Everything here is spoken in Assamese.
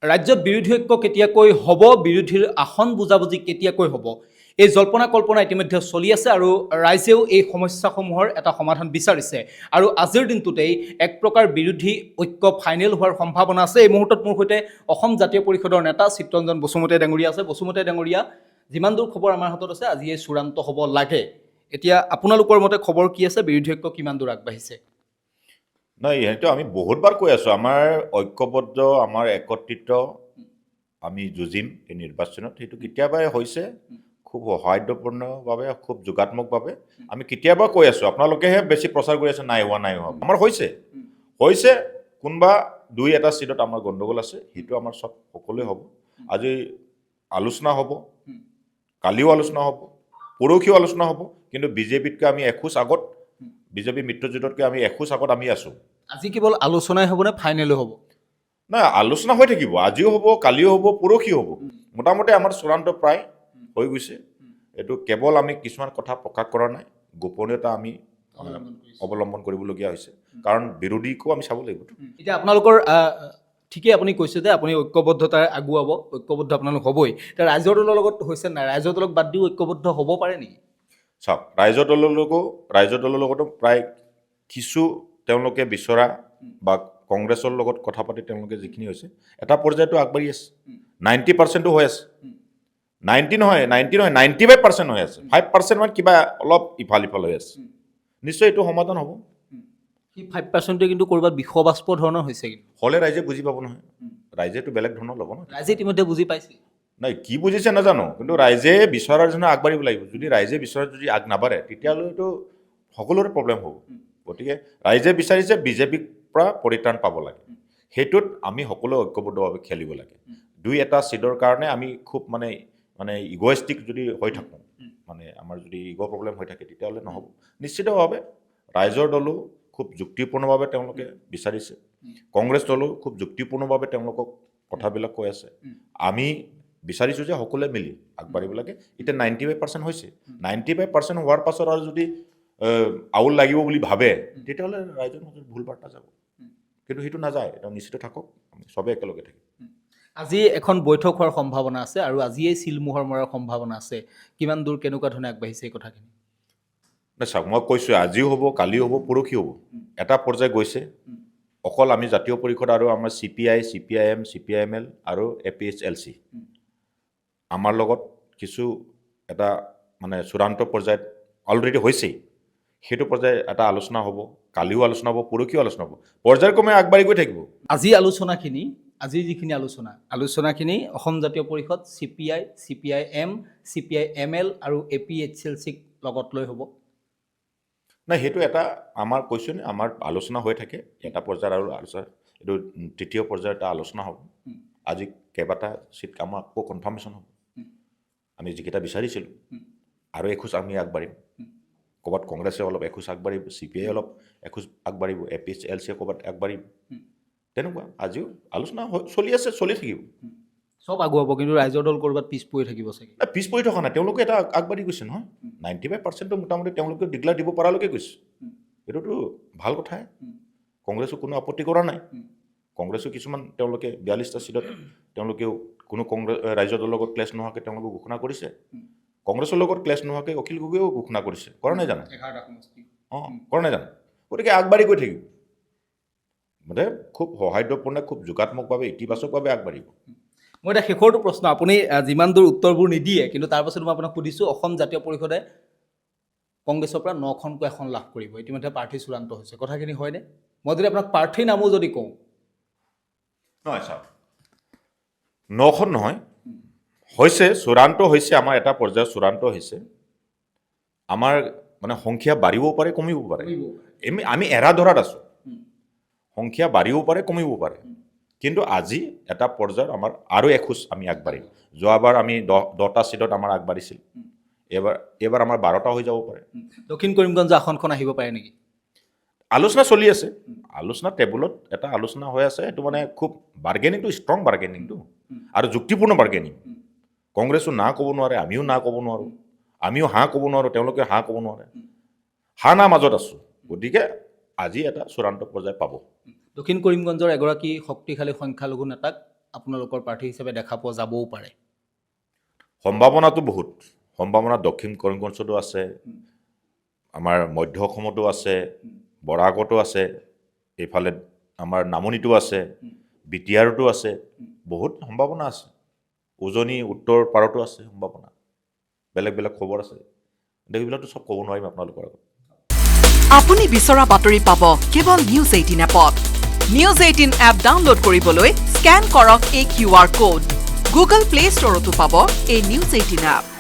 ৰাজ্যত বিৰোধী ঐক্য কেতিয়াকৈ হ'ব, বিৰোধীৰ আসন বুজাবুজি কেতিয়াকৈ হ'ব, এই জল্পনা কল্পনা ইতিমধ্যে চলি আছে আৰু ৰাইজেও এই সমস্যাসমূহৰ এটা সমাধান বিচাৰিছে। আৰু আজিৰ দিনটোতেই এক প্ৰকাৰ বিৰোধী ঐক্য ফাইনেল হোৱাৰ সম্ভাৱনা আছে। এই মুহূৰ্তত মোৰ সৈতে অসম জাতীয় পৰিষদৰ নেতা চিত্তৰঞ্জন বসুমতাৰী ডাঙৰীয়া আছে। বসুমতাৰী ডাঙৰীয়া, যিমান দূৰ খবৰ আমাৰ হাতত আছে, আজি এই চূড়ান্ত হ'ব লাগে। এতিয়া আপোনালোকৰ মতে খবৰ কি আছে? বিৰোধী ঐক্য কিমান দূৰ আগবাঢ়িছে? নাই, সেইটো আমি বহুতবাৰ কৈ আছোঁ, আমাৰ ঐক্যবদ্ধ, আমাৰ একত্ৰিত আমি যুঁজিম এই নিৰ্বাচনত। সেইটো কেতিয়াবাই হৈছে, খুব সৌহাৰ্দ্যপূৰ্ণভাৱে, খুব যোগাত্মকভাৱে আমি কেতিয়াবা কৈ আছোঁ। আপোনালোকেহে বেছি প্ৰচাৰ কৰি আছে, নাই হোৱা নাই হোৱা। আমাৰ হৈছে কোনোবা দুই এটা ছিটত আমাৰ গণ্ডগোল আছে, সেইটো আমাৰ সকলোৱে হ'ব। আজি আলোচনা হ'ব, কালিও আলোচনা হ'ব, পৰহিও আলোচনা হ'ব, কিন্তু বিজেপিতকৈ আমি এখোজ আগত, বিজেপি মিত্ৰজোঁটতকৈ আমি এখোজ আগত আমি আছোঁ। আজি কেৱল আলোচনাই হ'বনে ফাইনেলো হ'ব? নাই, আলোচনা হৈ থাকিব, আজিও হ'ব, কালিও হ'ব, পৰহিও হ'ব। মোটামুটি আমাৰ চূড়ান্ত প্ৰায় হৈ গৈছে। এইটো কেৱল আমি কিছুমান কথা প্ৰকাশ কৰা নাই, গোপনীয়তা আমি অৱলম্বন কৰিবলগীয়া হৈছে, কাৰণ বিৰোধীকো আমি চাব লাগিব। এতিয়া আপোনালোকৰ ঠিকেই আপুনি কৈছে যে আপুনি ঐক্যবদ্ধতাৰে আগুৱাব, ঐক্যবদ্ধ আপোনালোক হ'বই। এতিয়া ৰাইজৰ দলৰ লগত হৈছে নাই? ৰাইজৰ দলক বাদ দিও ঐক্যবদ্ধ হ'ব পাৰে নেকি? চাওক, ৰাইজৰ দলৰ লগতো প্ৰায় কিছু তেওঁলোকে বিচৰা বা কংগ্ৰেছৰ লগত কথা পাতি তেওঁলোকে যিখিনি হৈছে, এটা পৰ্যায়তো আগবাঢ়ি আছে। 90% হৈ আছে। 95% হৈ আছে। 5% মান কিবা অলপ ইফাল সিফাল হৈ আছে। নিশ্চয় এইটো সমাধান হ'ব। সেই 5%টোৱে কিন্তু ক'ৰবাত বিষবাস্প ধৰণৰ হৈছে। কিন্তু হ'লে ৰাইজে বুজি পাব নহয়, ৰাইজেতো বেলেগ ধৰণৰ ল'ব ন। ৰাইজে ইতিমধ্যে বুজি পাইছে। নাই, কি বুজিছে নাজানো, কিন্তু ৰাইজে বিচৰাৰ জন্য আগবাঢ়িব লাগিব। যদি ৰাইজে বিচৰাত যদি আগ নাবাঢ়ে, তেতিয়াহ'লেতো সকলোৰে প্ৰব্লেম হ'ব। গতিকে ৰাইজে বিচাৰিছে বিজেপিৰ পৰা পৰিত্ৰাণ পাব লাগে, সেইটোত আমি সকলোৱে ঐক্যবদ্ধভাৱে খেলিব লাগে। দুই এটা ছিটৰ কাৰণে আমি খুব মানে ইগ'ইষ্টিক যদি হৈ থাকোঁ, মানে আমাৰ যদি ইগ' প্ৰব্লেম হৈ থাকে, তেতিয়াহ'লে নহ'ব। নিশ্চিতভাৱে ৰাইজৰ দলো খুব যুক্তিপূৰ্ণভাৱে তেওঁলোকে বিচাৰিছে, কংগ্ৰেছ দলো খুব যুক্তিপূৰ্ণভাৱে তেওঁলোকক কথাবিলাক কৈ আছে। আমি বিচাৰিছোঁ যে সকলোৱে মিলি আগবাঢ়িব লাগে। এতিয়া 95% হৈছে। 95% হোৱাৰ পাছত আৰু যদি আউল লাগিব বুলি ভাবে, তেতিয়াহ'লে ৰাইজৰ মাজত ভুল বাৰ্তা যাব। কিন্তু সেইটো নাযায়, এটা নিশ্চিত থাকক, আমি চবেই একেলগে থাকিম। আজি এখন বৈঠক হোৱাৰ সম্ভাৱনা আছে আৰু আজিয়েই চিলমোহৰ মৰাৰ সম্ভাৱনা আছে। কিমান দূৰ কেনেকুৱা ধৰণে আগবাঢ়িছে এই কথাখিনি? নাই, চাওক, মই কৈছোঁ আজিও হ'ব, কালিও হ'ব, পৰহিও হ'ব। এটা পৰ্যায় গৈছে। অকল আমি জাতীয় পৰিষদ আৰু আমাৰ CPI, CPIM, CPIML আৰু APHLC আমাৰ লগত কিছু এটা মানে চূড়ান্ত পৰ্যায়ত অলৰেডি হৈছেই। সেইটো পৰ্যায় এটা আলোচনা হ'ব, কালিও আলোচনা হ'ব, পৰহিও আলোচনা হ'ব, পৰ্যায়ক্ৰমে আগবাঢ়ি গৈ থাকিব। আজিৰ যিখিনি আলোচনাখিনি অসম জাতীয় পৰিষদ, CPI, CPIM, CPIML আৰু APHLCক লগত লৈ হ'ব। নাই, সেইটো এটা আমাৰ কৈছোঁ নে, আমাৰ আলোচনা হৈ থাকে। এটা পৰ্যায়ত আৰু আলোচনা, এইটো তৃতীয় পৰ্যায়ৰ এটা আলোচনা হ'ব। আজি কেইবাটা চিট আমাৰ আকৌ কনফাৰ্মেশ্যন হ'ব। আমি যিকেইটা বিচাৰিছিলোঁ আৰু এখোজ আমি আগবাঢ়িম। ক'ৰবাত কংগ্ৰেছে অলপ এখোজ আগবাঢ়িব, CPI অলপ এখোজ আগবাঢ়িব, APHLC ক'ৰবাত আগবাঢ়িব। তেনেকুৱা আজিও আলোচনা চলি আছে, চলি থাকিব। চব আগুৱাব, কিন্তু ৰাইজৰ দল ক'ৰবাত পিছ পৰি থাকিব চাগে। পিছ পৰি থকা নাই, তেওঁলোকে এটা আগবাঢ়ি গৈছে নহয়। 95% মোটামুটি তেওঁলোকে ডিক্লেয়াৰ দিব পৰালৈকে গৈছে। এইটোতো ভাল কথাই। কংগ্ৰেছো কোনো আপত্তি কৰা নাই। কংগ্ৰেছো কিছুমান তেওঁলোকে 42টা ছিটত তেওঁলোকেও কোনো ৰাইজৰ দলৰ লগত ক্লেছ নোহোৱাকৈ তেওঁলোকে ঘোষণা কৰিছে। কংগ্ৰেছৰ লগত ক্লেছ নোহোৱাকৈ অখিল গগৈয়েও ঘোষণা কৰিছে, কৰা নাই জানো? কৰা নাই জানো? গতিকে আগবাঢ়ি গৈ থাকিব, মানে খুব সৌহাৰ্দ্যপূৰ্ণ, খুব যোগাত্মকভাৱে, ইতিবাচকভাৱে আগবাঢ়িব। মই এতিয়া শেষৰটো প্ৰশ্ন, আপুনি যিমান দূৰ উত্তৰবোৰ নিদিয়ে, কিন্তু তাৰ পাছত মই আপোনাক সুধিছোঁ, অসম জাতীয় পৰিষদে কংগ্ৰেছৰ পৰা 9খনকৈ আসন লাভ কৰিব, ইতিমধ্যে প্ৰাৰ্থী চূড়ান্ত হৈছে, কথাখিনি হয়নে? মই যদি আপোনাক প্ৰাৰ্থীৰ নামো যদি কওঁ? নহয়, চাওক, 9খন নহয়, হৈছে, চূড়ান্ত হৈছে, আমাৰ এটা পৰ্যায়ত চূড়ান্ত হৈছে। আমাৰ মানে সংখ্যা বাঢ়িবও পাৰে, কমিব পাৰে। আমি এৰা ধৰাত আছোঁ, সংখ্যা বাঢ়িবও পাৰে, কমিব পাৰে। কিন্তু আজি এটা পৰ্যায়ত আমাৰ আৰু এখোজ আমি আগবাঢ়িম। যোৱাবাৰ আমি 10টা ছিটত আমাৰ আগবাঢ়িছিল, এইবাৰ আমাৰ 12টা হৈ যাব পাৰে। দক্ষিণ কৰিমগঞ্জ আসনখন আহিব পাৰে নেকি? আলোচনা চলি আছে, আলোচনা টেবুলত এটা আলোচনা হৈ আছে। এইটো মানে খুব বাৰ্গেনিংটো, ষ্ট্ৰং বাৰ্গেনিংটো আৰু যুক্তিপূৰ্ণ বাৰ্গেনিং। কংগ্ৰেছো না ক'ব নোৱাৰে, আমিও না ক'ব নোৱাৰোঁ, আমিও হাঁ ক'ব নোৱাৰোঁ, তেওঁলোকে হাঁ ক'ব নোৱাৰে। হাঁ না মাজত আছোঁ। গতিকে আজি এটা চূড়ান্ত পৰ্যায় পাব। দক্ষিণ কৰিমগঞ্জৰ এগৰাকী শক্তিশালী সংখ্যালঘু নেতাক আপোনালোকৰ প্ৰাৰ্থী হিচাপে দেখা পোৱা যাবও পাৰে? সম্ভাৱনাটো বহুত। সম্ভাৱনা দক্ষিণ কৰিমগঞ্জতো আছে, আমাৰ মধ্য অসমতো আছে, বৰাকতো আছে, এইফালে আমাৰ নামনিতো আছে, বিটিয়াৰতো আছে, বহুত সম্ভাৱনা আছে। উজনি উত্তৰ পাৰতো আছে সম্ভাৱনা, বেলেগ বেলেগ খবৰ আছে। সেইবিলাকতো চব ক'ব নোৱাৰিম আপোনালোকৰ আগত। আপুনি বিচৰা বাতৰি পাব কেৱল নিউজ 18 এপত। নিউজ 18 এপ ডাউনলোড কৰিবলৈ স্কেন কৰক এই QR কোড। গুগল প্লে ষ্টৰতো পাব এই নিউজ 18 এপ।